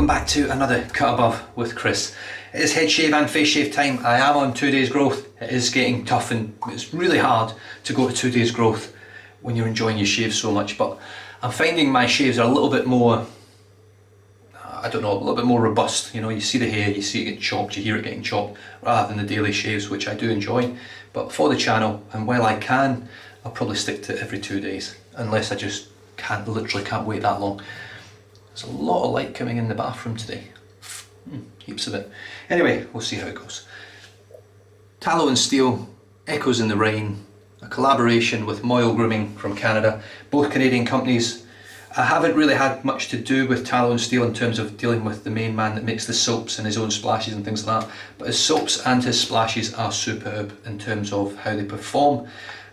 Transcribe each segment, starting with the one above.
welcome back to another Cut Above with Chris. It is head shave and face shave time. I am on 2 days growth. It is getting tough and it's really hard to go to 2 days growth when you're enjoying your shave so much, but I'm finding my shaves are a little bit more, a little bit more robust. You know, you see the hair, you see it getting chopped, you hear it getting chopped, rather than the daily shaves, which I do enjoy. But for the channel, and while I can, I'll probably stick to every 2 days, unless I just literally can't wait that long. There's a lot of light coming in the bathroom today. Heaps of it. Anyway, we'll see how it goes. Tallow Steel, Echoes in the Rain, a collaboration with MAOL Grooming from Canada, both Canadian companies. I haven't really had much to do with Tallow Steel in terms of dealing with the main man that makes the soaps and his own splashes and things like that, but his soaps and his splashes are superb in terms of how they perform,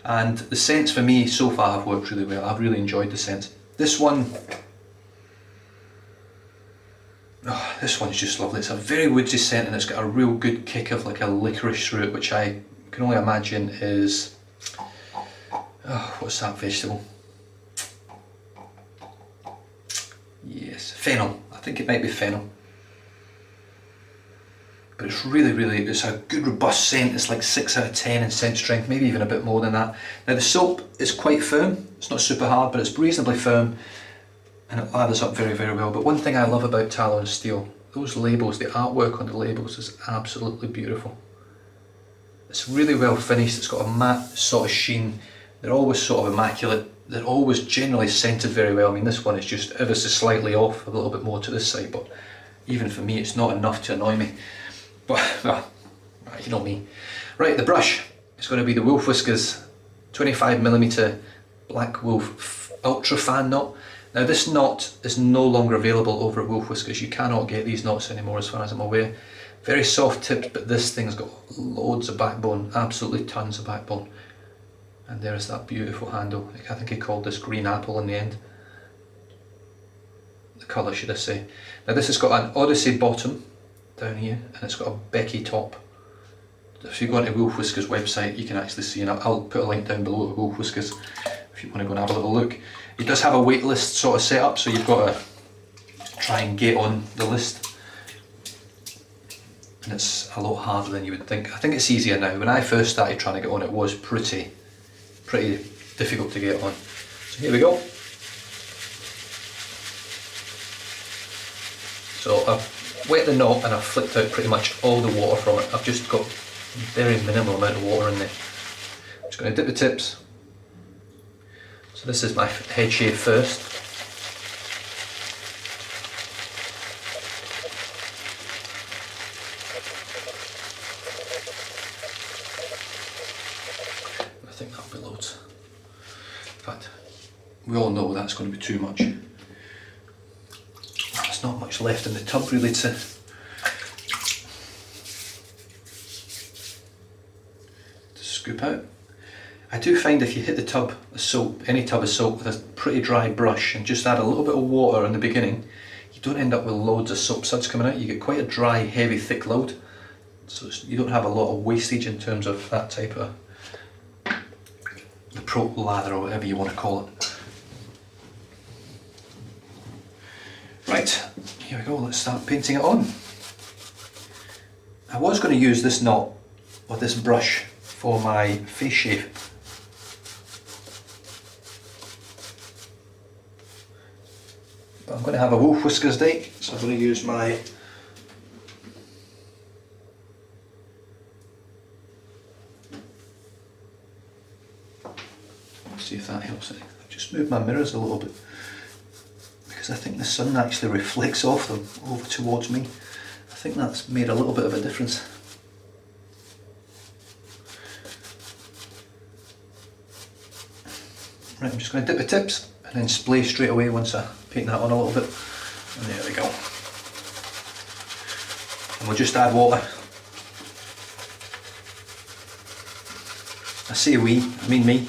and the scents for me so far have worked really well. I've really enjoyed the scents. This one's just lovely. It's a very woodsy scent and it's got a real good kick of like a licorice through it, which I can only imagine is, what's that vegetable? Yes, fennel. I think it might be fennel. But it's really, it's a good robust scent. It's like 6 out of 10 in scent strength, maybe even a bit more than that. Now the soap is quite firm. It's not super hard, but it's reasonably firm. And it lathers up very, very well. But one thing I love about Tallow Steel, those labels, the artwork on the labels is absolutely beautiful. It's really well finished. It's got a matte sort of sheen. They're always sort of immaculate. They're always generally scented very well. I mean, this one is just ever so slightly off, a little bit more to this side, but even for me, it's not enough to annoy me. But, well, you know me. Right, the brush is going to be the Wolf Whiskers 25mm Black Wolf Ultra Fan Knot. Now this knot is no longer available over at Wolf Whiskers. You cannot get these knots anymore as far as I'm aware. Very soft tipped, but this thing's got loads of backbone, absolutely tons of backbone. And there's that beautiful handle. I think he called this green apple in the end. The colour, should I say. Now this has got an Odyssey bottom down here, and it's got a Becky top. If you go onto Wolf Whiskers website, you can actually see, and I'll put a link down below to Wolf Whiskers if you want to go and have a little look. It does have a wait list sort of setup, so you've got to try and get on the list. And it's a lot harder than you would think. I think it's easier now. When I first started trying to get on, it was pretty difficult to get on. So here we go. So I've wet the knot and I've flicked out pretty much all the water from it. I've just got a very minimal amount of water in there. I'm just going to dip the tips. So this is my head shave first. I think that'll be loads. In fact, we all know that's going to be too much. There's not much left in the tub really to scoop out. I do find if you hit the tub of soap, any tub of soap with a pretty dry brush and just add a little bit of water in the beginning, you don't end up with loads of soap suds coming out. You get quite a dry, heavy, thick load. So you don't have a lot of wastage in terms of that type of the pro lather or whatever you want to call it. Right, here we go, let's start painting it on. I was going to use this knot or this brush for my face shave. But I'm going to have a Wolf Whiskers day, so I'm going to use my see if that helps. I've just moved my mirrors a little bit because I think the sun actually reflects off them over towards me. I think that's made a little bit of a difference. Right, I'm just going to dip the tips and then splay straight away once I paint that on a little bit. And there we go. And we'll just add water. I say we, I mean me.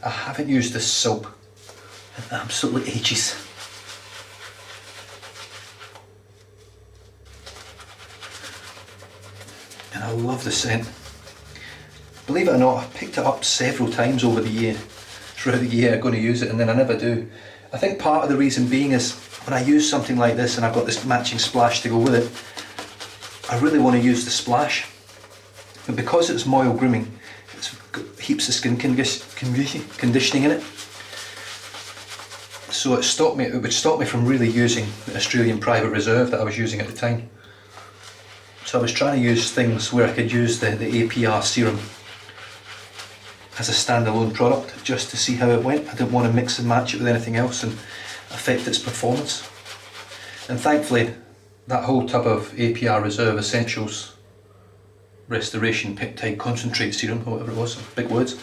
I haven't used this soap in absolutely ages. And I love the scent. believe it or not, I've picked it up several times over the year, throughout the year. I'm going to use it and then I never do. I think part of the reason being is when I use something like this and I've got this matching splash to go with it, I really want to use the splash. But because it's MAOL Grooming, it's got heaps of skin conditioning in it. So it would stop me from really using the Australian Private Reserve that I was using at the time. So I was trying to use things where I could use the APR serum as a standalone product just to see how it went. I didn't want to mix and match it with anything else and affect its performance. And thankfully that whole tub of APR Reserve Essentials Restoration Peptide Concentrate Serum, or whatever it was, big words,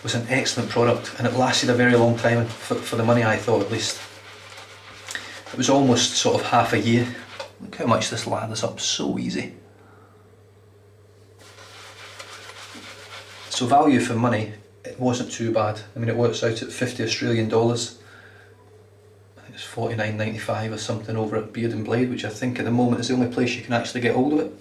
was an excellent product, and it lasted a very long time for the money, I thought, at least. It was almost sort of half a year. Look how much this lathers up so easy. So value for money, it wasn't too bad. I mean, it works out at 50 Australian dollars. I think it's $49.95 or something over at Beard and Blade, which I think at the moment is the only place you can actually get hold of it.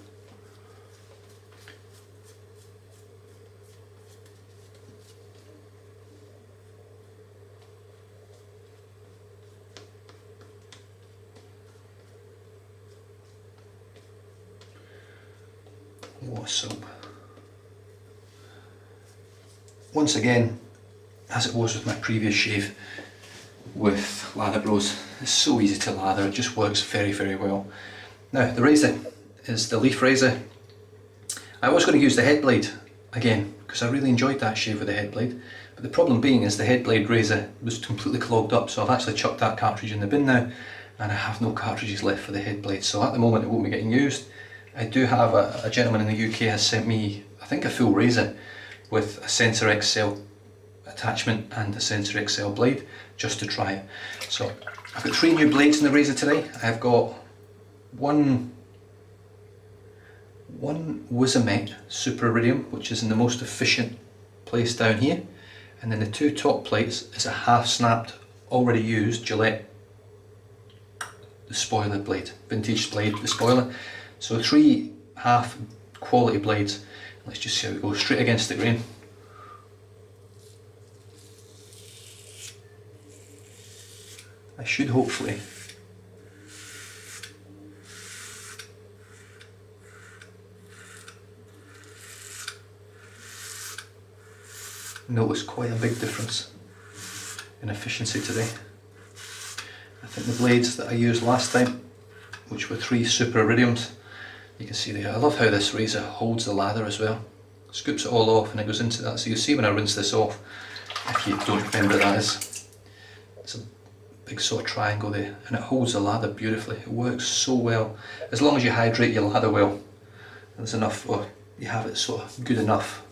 What a soap. Once again, as it was with my previous shave with Lather Bros, it's so easy to lather, it just works very, very well. Now the razor is the leaf razor. I was going to use the head blade again because I really enjoyed that shave with the head blade, but the problem being is the head blade razor was completely clogged up, so I've actually chucked that cartridge in the bin now and I have no cartridges left for the head blade, so at the moment it won't be getting used. I do have a gentleman in the UK has sent me, I think, a full razor with a Sensor XL attachment and a Sensor XL blade just to try it. So I've got 3 new blades in the razor today. I've got one Wizamet Super Iridium, which is in the most efficient place down here, and then the 2 top plates is a half snapped, already used Gillette, the spoiler blade, vintage blade, the spoiler. So 3 half quality blades. Let's just see how we go, straight against the grain. I should hopefully notice quite a big difference in efficiency today. I think the blades that I used last time, which were 3 Super Iridiums, you can see there. I love how this razor holds the lather as well. Scoops it all off and it goes into that. So you see when I rinse this off, if you don't remember what that is, it's a big sort of triangle there, and it holds the lather beautifully. It works so well. As long as you hydrate your lather well, there's enough, or you have it sort of good enough.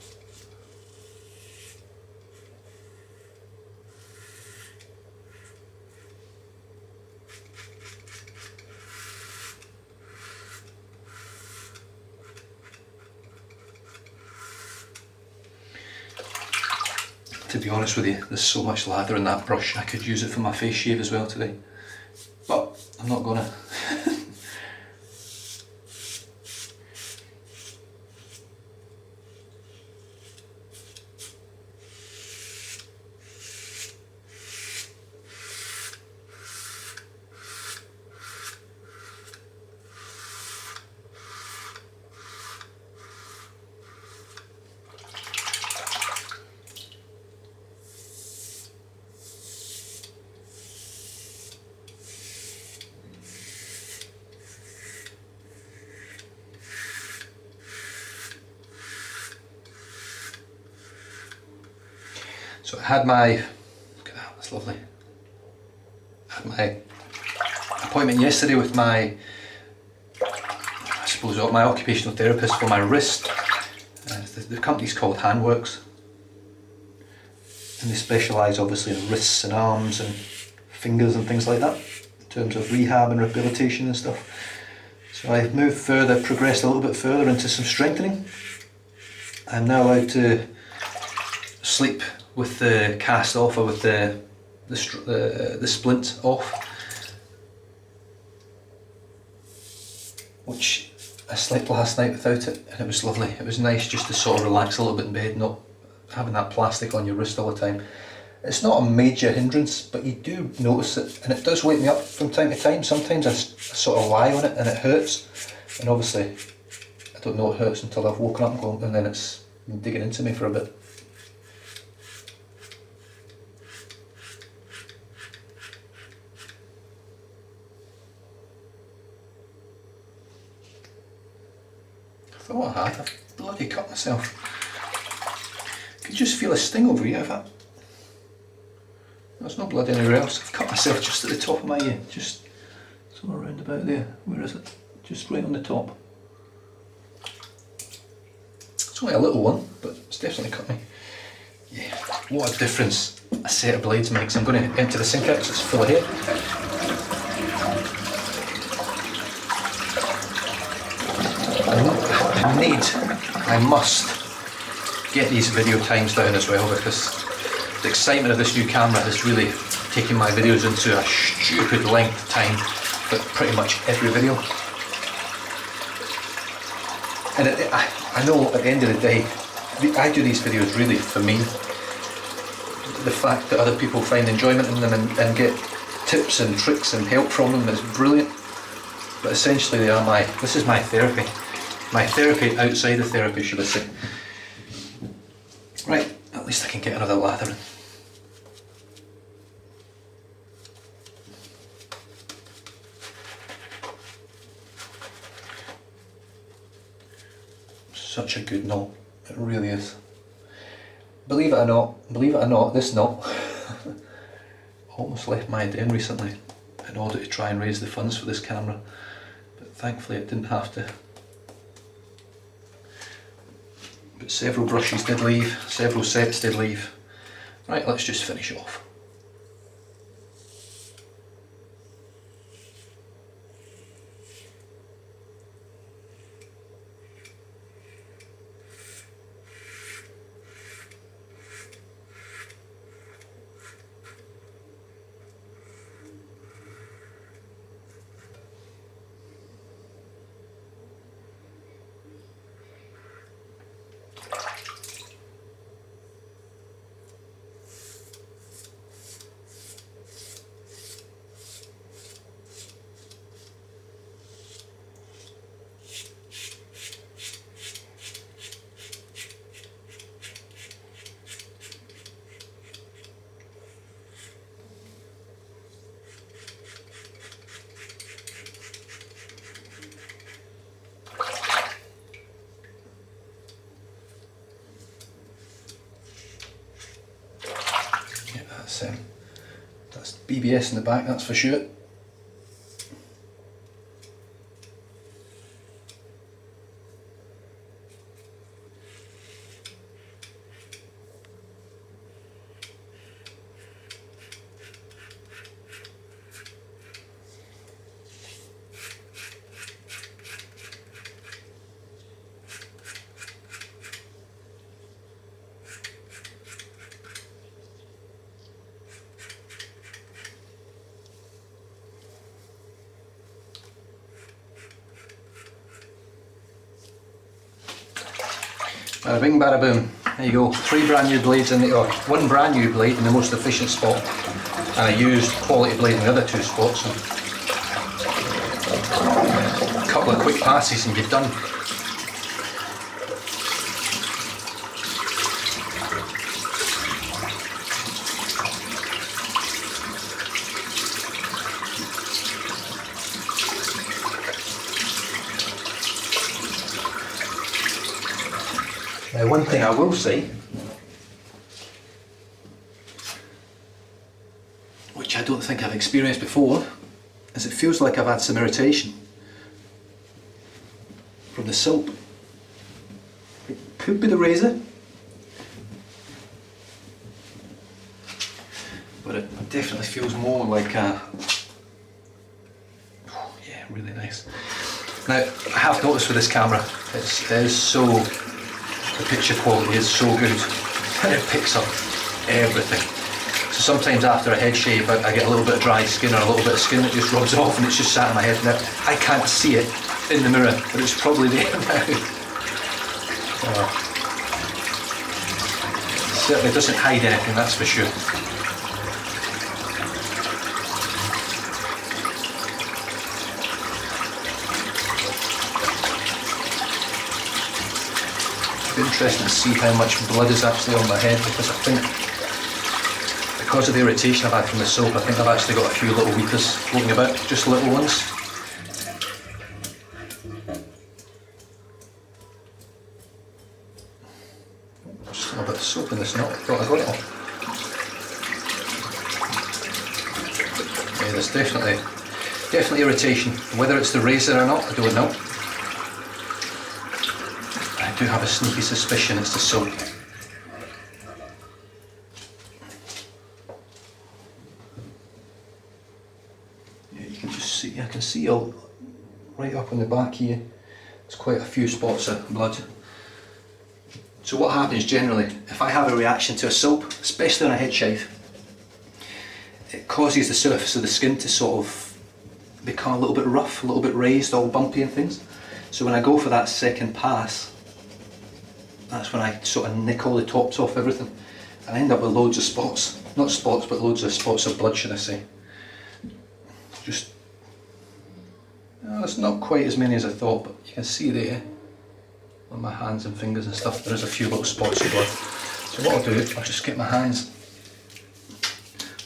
To be honest with you, there's so much lather in that brush, I could use it for my face shave as well today. But I'm not gonna. So I had my, look at that, that's lovely. I had my appointment yesterday with my, I suppose, my occupational therapist for my wrist. The company's called Handworks, and they specialise obviously in wrists and arms and fingers and things like that in terms of rehab and rehabilitation and stuff. So I've moved further, progressed a little bit further into some strengthening. I'm now allowed to sleep with the cast off, or with the splint off, which I slept last night without it and it was lovely. It was nice just to sort of relax a little bit in bed, not having that plastic on your wrist all the time. It's not a major hindrance, but you do notice it, and it does wake me up from time to time. Sometimes I sort of lie on it and it hurts, and obviously I don't know it hurts until I've woken up and then it's been digging into me for a bit. I thought I had. I've bloody cut myself. I could just feel a sting over here. There's no blood anywhere else. I've cut myself just at the top of my ear, just somewhere around about there. Where is it? Just right on the top. It's only a little one, but it's definitely cut me. Yeah, what a difference a set of blades makes. I'm going to empty the sink out because it's full of hair. I must get these video times down as well, because the excitement of this new camera has really taken my videos into a stupid length of time for pretty much every video. And I know at the end of the day, I do these videos really for me. The fact that other people find enjoyment in them and get tips and tricks and help from them is brilliant. But essentially this is my therapy. My therapy outside of therapy, should I say. Right, at least I can get another lather in. Such a good knot, it really is. Believe it or not, this knot almost left my den recently in order to try and raise the funds for this camera, but thankfully it didn't have to. But several brushes did leave, several sets did leave. Right, let's just finish off. That's BBS in the back, that's for sure. Bada bing, bada boom. There you go. 3 brand new blades in the, or 1 brand new blade in the most efficient spot, and I used quality blade in the other 2 spots. So a couple of quick passes and you're done. Now, one thing I will say, which I don't think I've experienced before, is it feels like I've had some irritation from the soap. It could be the razor, but it definitely feels more like a, oh yeah, really nice. Now, I have noticed with this camera, it is so, the picture quality is so good and it picks up everything. So sometimes after a head shave I get a little bit of dry skin or a little bit of skin that just rubs off and it's just sat in my head. Now I can't see it, in the mirror, but it's probably there now. Certainly doesn't hide anything, that's for sure. It's interesting to see how much blood is actually on my head, because I think because of the irritation I've had from the soap, I think I've actually got a few little weepers floating about, just little ones. Just a little bit of soap in this knot, I thought I got it all. Yeah, there's definitely irritation. Whether it's the razor or not, I don't know. I do have a sneaky suspicion it's the soap. I can see all right up on the back here, there's quite a few spots of blood. So what happens generally, if I have a reaction to a soap, especially on a head shave, it causes the surface of the skin to sort of become a little bit rough, a little bit raised, all bumpy and things. So when I go for that second pass, that's when I sort of nick all the tops off everything, and I end up with loads of spots. Not spots, but loads of spots of blood, should I say. Just it's not quite as many as I thought, but you can see there on my hands and fingers and stuff, there is a few little spots of blood. So what I'll do, I'll just get my hands,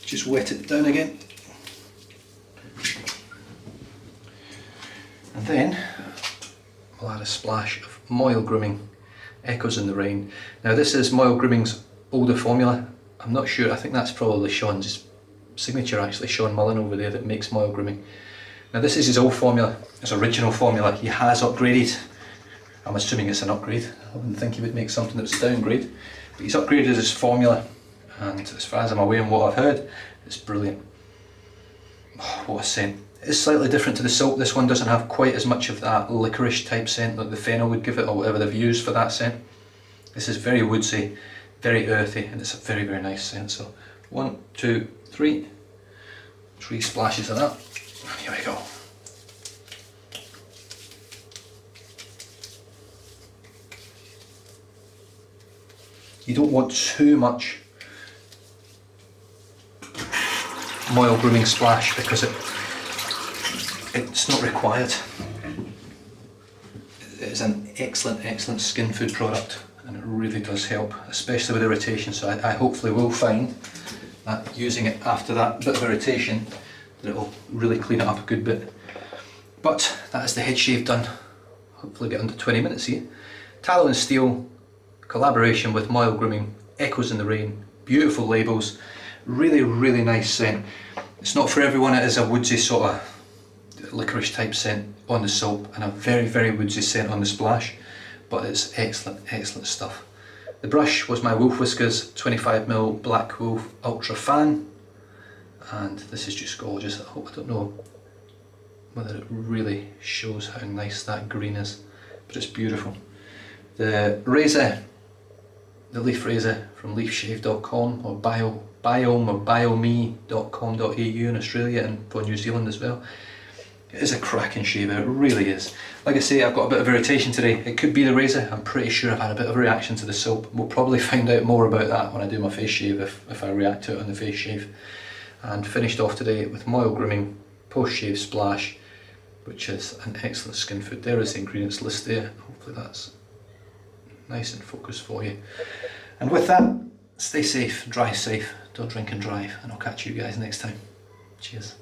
just wet it down again, and then I'll add a splash of MAOL Grooming Echoes in the Rain. Now this is MAOL Grooming's older formula. I'm not sure, I think that's probably Sean's signature actually, Sean Mullen over there that makes MAOL Grooming. Now this is his old formula, his original formula. He has upgraded. I'm assuming it's an upgrade. I wouldn't think he would make something that was a downgrade. But he's upgraded his formula, and as far as I'm aware and what I've heard, it's brilliant. Oh, what a scent. It's slightly different to the soap. This one doesn't have quite as much of that licorice type scent that the fennel would give it, or whatever they've used for that scent. This is very woodsy, very earthy, and it's a very, very nice scent. So 1, 2, 3 splashes of that. Here we go. You don't want too much MAOL Grooming splash because it's not required. It is an excellent skin food product, and it really does help, especially with irritation. So I hopefully will find that using it after that bit of irritation, that it will really clean it up a good bit. But that is the head shave done. Hopefully get under 20 minutes here. Tallow Steel, collaboration with MAOL Grooming Echoes in the Rain. Beautiful labels, really nice scent. It's not for everyone. It is a woodsy sort of licorice type scent on the soap, and a very woodsy scent on the splash, but it's excellent stuff. The brush was my Wolf Whiskers 25mm Black Wolf Ultra Fan, and this is just gorgeous. I don't know whether it really shows how nice that green is, but it's beautiful. The razor, the leaf razor from leafshave.com, or biome or biome.com.au in Australia, and for New Zealand as well. It is a cracking shaver, it really is. Like I say, I've got a bit of irritation today. It could be the razor. I'm pretty sure I've had a bit of a reaction to the soap. We'll probably find out more about that when I do my face shave, if I react to it on the face shave. And finished off today with MAOL Grooming Post Shave Splash, which is an excellent skin food. There is the ingredients list there. Hopefully that's nice and focused for you. And with that, stay safe, drive safe, don't drink and drive, and I'll catch you guys next time. Cheers.